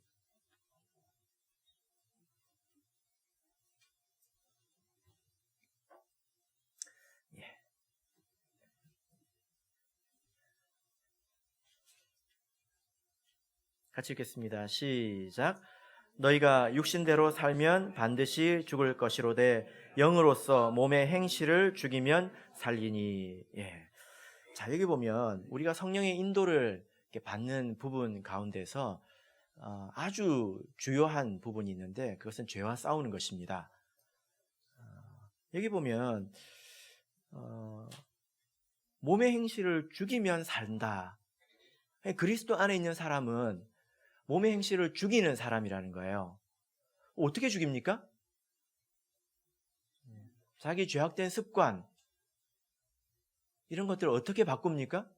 같이 읽겠습니다. 시작. 너희가 육신대로 살면 반드시 죽을 것이로되 영으로서 몸의 행실을 죽이면 살리니. 예. 자, 여기 보면 우리가 성령의 인도를 받는 부분 가운데서 아주 주요한 부분이 있는데 그것은 죄와 싸우는 것입니다. 여기 보면 몸의 행실을 죽이면 산다. 그리스도 안에 있는 사람은 몸의 행실을 죽이는 사람이라는 거예요. 어떻게 죽입니까? 자기 죄악된 습관 이런 것들을 어떻게 바꿉니까?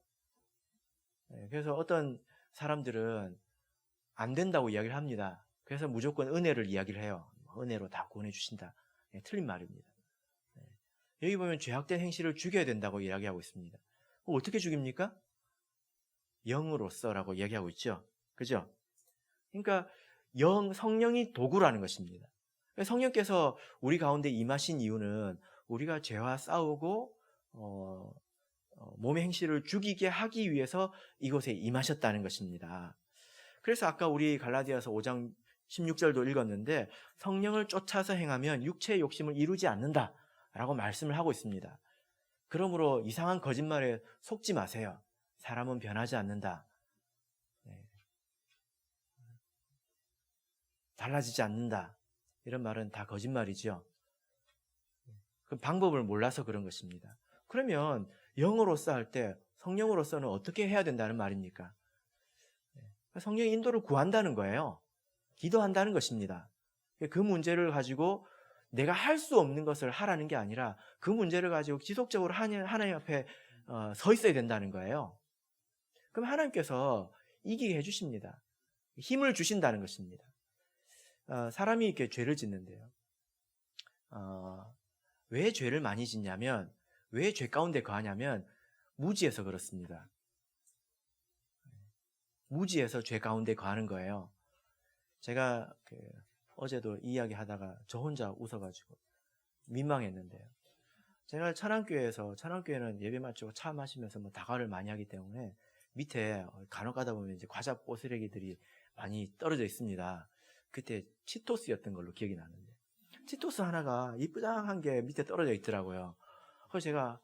그래서 어떤 사람들은 안 된다고 이야기를 합니다. 그래서 무조건 은혜를 이야기를 해요. 은혜로 다 구원해 주신다. 틀린 말입니다. 여기 보면 죄악된 행실을 죽여야 된다고 이야기하고 있습니다. 어떻게 죽입니까? 영으로서라고 이야기하고 있죠. 그죠? 그러니까 성령이 도구라는 것입니다. 성령께서 우리 가운데 임하신 이유는 우리가 죄와 싸우고 몸의 행실을 죽이게 하기 위해서 이곳에 임하셨다는 것입니다. 그래서 아까 우리 갈라디아서 5장 16절도 읽었는데 성령을 쫓아서 행하면 육체의 욕심을 이루지 않는다라고 말씀을 하고 있습니다. 그러므로 이상한 거짓말에 속지 마세요. 사람은 변하지 않는다. 달라지지 않는다. 이런 말은 다 거짓말이죠. 그 방법을 몰라서 그런 것입니다. 그러면 영으로서 할 때 성령으로서는 어떻게 해야 된다는 말입니까? 성령의 인도를 구한다는 거예요. 기도한다는 것입니다. 그 문제를 가지고 내가 할 수 없는 것을 하라는 게 아니라 그 문제를 가지고 지속적으로 하나님 앞에 서 있어야 된다는 거예요. 그럼 하나님께서 이기게 해주십니다. 힘을 주신다는 것입니다. 사람이 이렇게 죄를 짓는데요. 왜 죄를 많이 짓냐면, 왜 죄 가운데 거하냐면 무지해서 그렇습니다. 무지해서 죄 가운데 거하는 거예요. 제가 어제도 이야기하다가 저 혼자 웃어가지고 민망했는데요. 제가 천안교회는 예배 마치고 차 마시면서 다과를 많이 하기 때문에 밑에 간혹 가다 보면 이제 과자 꼬쓰레기들이 많이 떨어져 있습니다. 그때 치토스였던 걸로 기억이 나는데, 치토스 하나가 이쁘장한 게 밑에 떨어져 있더라고요. 그래서 제가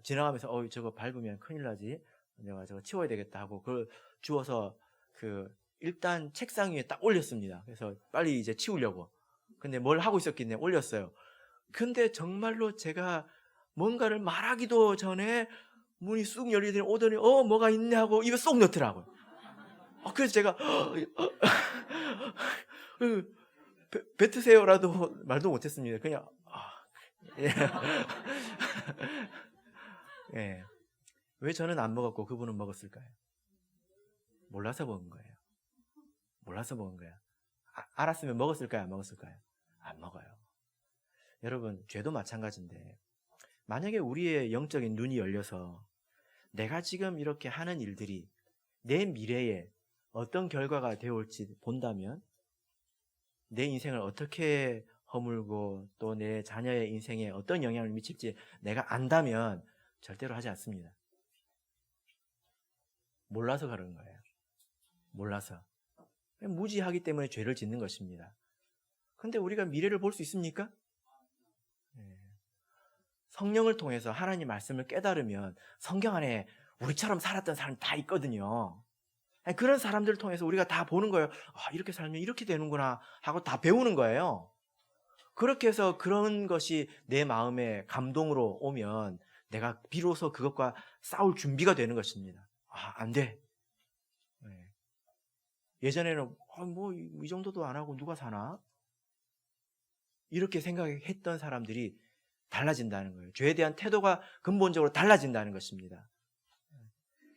지나가면서 저거 밟으면 큰일 나지, 내가 저거 치워야 되겠다 하고 그걸 주워서 일단 책상 위에 딱 올렸습니다. 그래서 빨리 이제 치우려고. 근데 뭘 하고 있었겠네, 올렸어요. 근데 정말로 제가 뭔가를 말하기도 전에 문이 쑥 열리더니 오더니 뭐가 있네 하고 입에 쏙 넣더라고요. 그래서 제가 뱉으세요라도 말도 못했습니다. 그냥 예. 왜 저는 안 먹었고 그분은 먹었을까요? 몰라서 먹은 거예요. 몰라서 먹은 거야. 알았으면 먹었을까요? 안 먹었을까요? 안 먹어요. 여러분, 죄도 마찬가지인데 만약에 우리의 영적인 눈이 열려서 내가 지금 이렇게 하는 일들이 내 미래에 어떤 결과가 되어올지 본다면, 내 인생을 어떻게 허물고 또 내 자녀의 인생에 어떤 영향을 미칠지 내가 안다면 절대로 하지 않습니다. 몰라서 그런 거예요. 몰라서. 무지하기 때문에 죄를 짓는 것입니다. 근데 우리가 미래를 볼 수 있습니까? 성령을 통해서 하나님 말씀을 깨달으면 성경 안에 우리처럼 살았던 사람이 다 있거든요. 그런 사람들을 통해서 우리가 다 보는 거예요. 이렇게 살면 이렇게 되는구나 하고 다 배우는 거예요. 그렇게 해서 그런 것이 내 마음에 감동으로 오면 내가 비로소 그것과 싸울 준비가 되는 것입니다. 안 돼. 예전에는 이 정도도 안 하고 누가 사나? 이렇게 생각했던 사람들이 달라진다는 거예요. 죄에 대한 태도가 근본적으로 달라진다는 것입니다.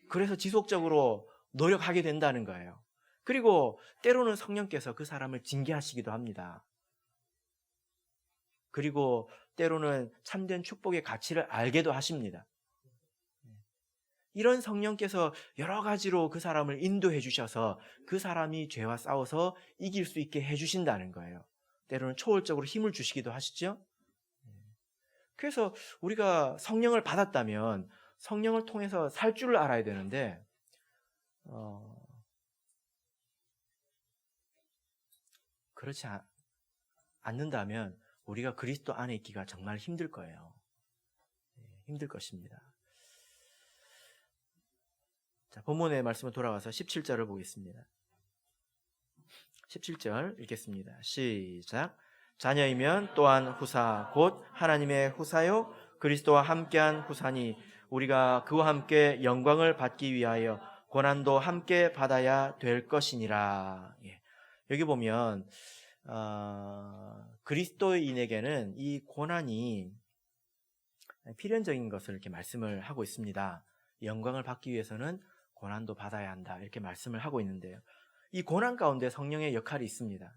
그래서 지속적으로 노력하게 된다는 거예요. 그리고 때로는 성령께서 그 사람을 징계하시기도 합니다. 그리고 때로는 참된 축복의 가치를 알게도 하십니다. 이런 성령께서 여러 가지로 그 사람을 인도해 주셔서 그 사람이 죄와 싸워서 이길 수 있게 해주신다는 거예요. 때로는 초월적으로 힘을 주시기도 하시죠. 그래서 우리가 성령을 받았다면 성령을 통해서 살 줄을 알아야 되는데 그렇지 않는다면 우리가 그리스도 안에 있기가 정말 힘들 거예요. 힘들 것입니다. 자, 본문의 말씀으로 돌아가서 17절을 보겠습니다. 17절 읽겠습니다. 시작. 자녀이면 또한 후사 곧 하나님의 후사요 그리스도와 함께한 후사니 우리가 그와 함께 영광을 받기 위하여 고난도 함께 받아야 될 것이니라. 여기 보면 그리스도인에게는 이 고난이 필연적인 것을 이렇게 말씀을 하고 있습니다. 영광을 받기 위해서는 고난도 받아야 한다, 이렇게 말씀을 하고 있는데요. 이 고난 가운데 성령의 역할이 있습니다.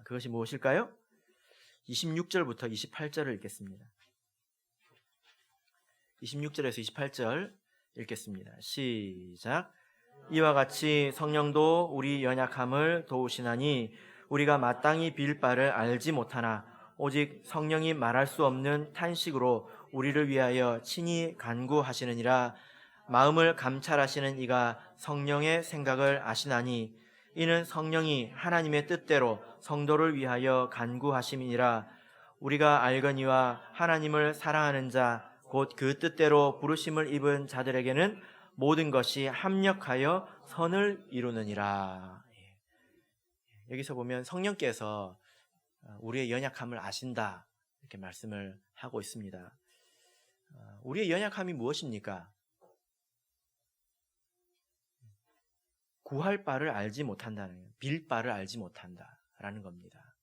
그것이 무엇일까요? 26절부터 28절을 읽겠습니다. 26절에서 28절 읽겠습니다. 시작. 이와 같이 성령도 우리 연약함을 도우시나니 우리가 마땅히 빌 바를 알지 못하나 오직 성령이 말할 수 없는 탄식으로 우리를 위하여 친히 간구하시느니라. 마음을 감찰하시는 이가 성령의 생각을 아시나니 이는 성령이 하나님의 뜻대로 성도를 위하여 간구하심이니라. 우리가 알거니와 하나님을 사랑하는 자 곧 그 뜻대로 부르심을 입은 자들에게는 모든 것이 합력하여 선을 이루느니라. 여기서 보면 성령께서 우리의 연약함을 아신다 이렇게 말씀을 하고 있습니다. 우리의 연약함이 무엇입니까? 구할 바를 알지 못한다는, 빌 바를 알지 못한다라는 겁니다.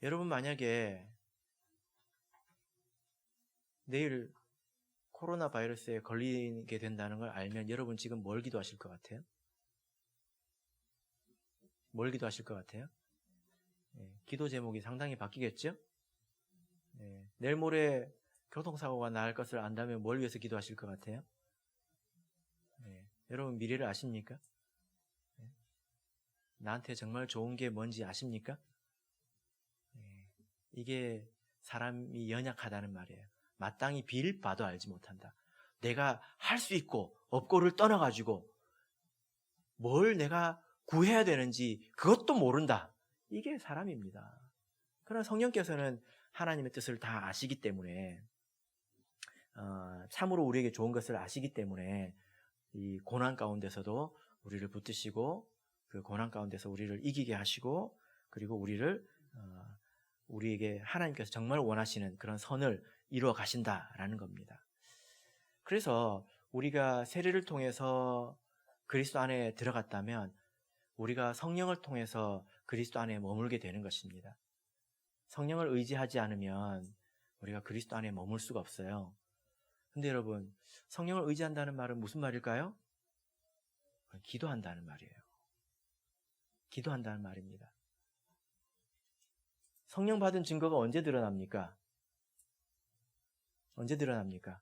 여러분 만약에 내일 코로나 바이러스에 걸리게 된다는 걸 알면 여러분 지금 뭘 기도하실 것 같아요? 뭘 기도하실 것 같아요? 기도 제목이 상당히 바뀌겠죠? 내일 모레 교통사고가 날 것을 안다면 뭘 위해서 기도하실 것 같아요? 여러분 미래를 아십니까? 나한테 정말 좋은 게 뭔지 아십니까? 이게 사람이 연약하다는 말이에요. 마땅히 빌 바도 알지 못한다. 내가 할 수 있고 없고를 떠나가지고 뭘 내가 구해야 되는지 그것도 모른다. 이게 사람입니다. 그러나 성령께서는 하나님의 뜻을 다 아시기 때문에 참으로 우리에게 좋은 것을 아시기 때문에 이 고난 가운데서도 우리를 붙드시고 그 고난 가운데서 우리를 이기게 하시고 그리고 우리에게 하나님께서 정말 원하시는 그런 선을 이루어 가신다라는 겁니다. 그래서 우리가 세례를 통해서 그리스도 안에 들어갔다면 우리가 성령을 통해서 그리스도 안에 머물게 되는 것입니다. 성령을 의지하지 않으면 우리가 그리스도 안에 머물 수가 없어요. 근데 여러분, 성령을 의지한다는 말은 무슨 말일까요? 기도한다는 말이에요. 기도한다는 말입니다. 성령 받은 증거가 언제 드러납니까? 언제 드러납니까?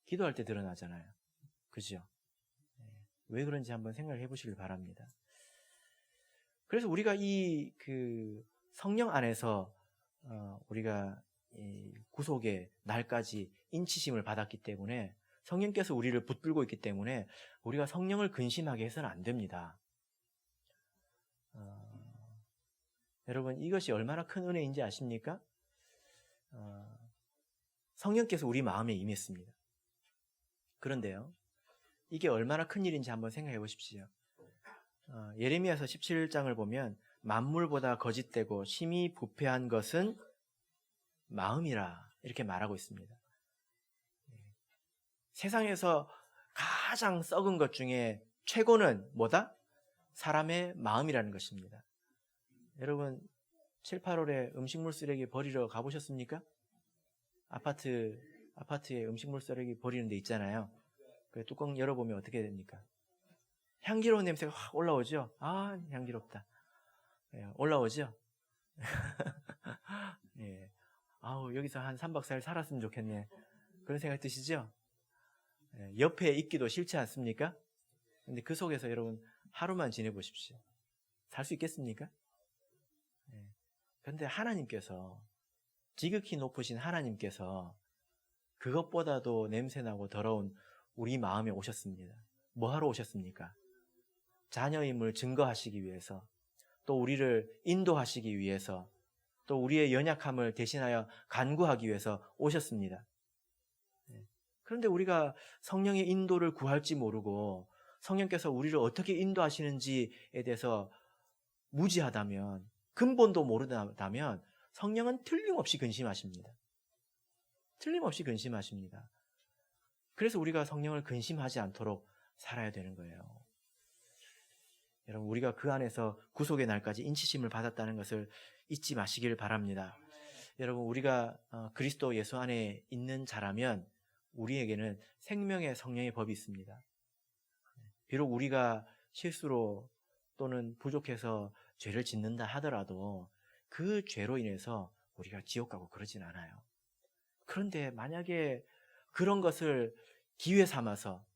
기도할 때 드러나잖아요. 그죠? 왜 그런지 한번 생각을 해보시길 바랍니다. 그래서 우리가 이 성령 안에서 우리가 이 구속의 날까지 인치심을 받았기 때문에 성령께서 우리를 붙들고 있기 때문에 우리가 성령을 근심하게 해서는 안 됩니다. 여러분 이것이 얼마나 큰 은혜인지 아십니까? 성령께서 우리 마음에 임했습니다. 그런데요, 이게 얼마나 큰 일인지 한번 생각해 보십시오. 예레미야서 17장을 보면 만물보다 거짓되고 심히 부패한 것은 마음이라 이렇게 말하고 있습니다. 세상에서 가장 썩은 것 중에 최고는 뭐다? 사람의 마음이라는 것입니다. 여러분 7, 8월에 음식물 쓰레기 버리러 가보셨습니까? 아파트에 음식물 쓰레기 버리는 데 있잖아요. 그 뚜껑 열어보면 어떻게 됩니까? 향기로운 냄새가 확 올라오죠? 아, 향기롭다. 올라오죠? 예. 아우, 여기서 한 3박 4일 살았으면 좋겠네. 그런 생각 드시죠? 옆에 있기도 싫지 않습니까? 근데 그 속에서 여러분 하루만 지내보십시오. 살 수 있겠습니까? 그런데 하나님께서, 지극히 높으신 하나님께서 그것보다도 냄새나고 더러운 우리 마음에 오셨습니다. 뭐하러 오셨습니까? 자녀임을 증거하시기 위해서, 또 우리를 인도하시기 위해서, 또 우리의 연약함을 대신하여 간구하기 위해서 오셨습니다. 그런데 우리가 성령의 인도를 구할지 모르고 성령께서 우리를 어떻게 인도하시는지에 대해서 무지하다면, 근본도 모르다면 성령은 틀림없이 근심하십니다. 틀림없이 근심하십니다. 그래서 우리가 성령을 근심하지 않도록 살아야 되는 거예요. 여러분, 우리가 그 안에서 구속의 날까지 인치심을 받았다는 것을 잊지 마시길 바랍니다. 여러분, 우리가 그리스도 예수 안에 있는 자라면 우리에게는 생명의 성령의 법이 있습니다. 비록 우리가 실수로 또는 부족해서 죄를 짓는다 하더라도 그 죄로 인해서 우리가 지옥 가고 그러진 않아요. 그런데 만약에 그런 것을 기회 삼아서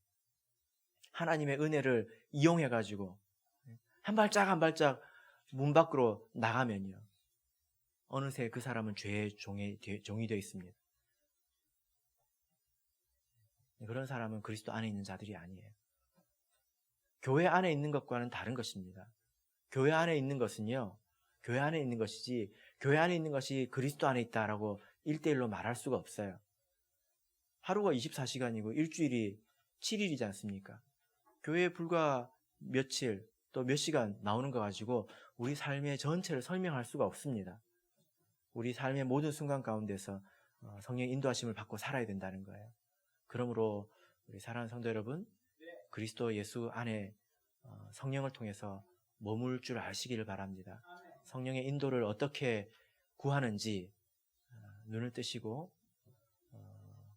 하나님의 은혜를 이용해가지고 한 발짝 한 발짝 문 밖으로 나가면요, 어느새 그 사람은 죄의 종이 되어 있습니다. 그런 사람은 그리스도 안에 있는 자들이 아니에요. 교회 안에 있는 것과는 다른 것입니다. 교회 안에 있는 것은요, 교회 안에 있는 것이지 교회 안에 있는 것이 그리스도 안에 있다라고 1대1로 말할 수가 없어요. 하루가 24시간이고 일주일이 7일이지 않습니까? 교회에 불과 며칠 또 몇 시간 나오는 거 가지고 우리 삶의 전체를 설명할 수가 없습니다. 우리 삶의 모든 순간 가운데서 성령의 인도하심을 받고 살아야 된다는 거예요. 그러므로 우리 사랑하는 성도 여러분, 그리스도 예수 안에 성령을 통해서 머물 줄 아시기를 바랍니다. 성령의 인도를 어떻게 구하는지 눈을 뜨시고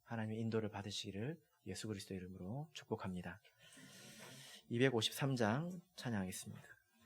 하나님의 인도를 받으시기를 예수 그리스도 이름으로 축복합니다. 253장 찬양하겠습니다.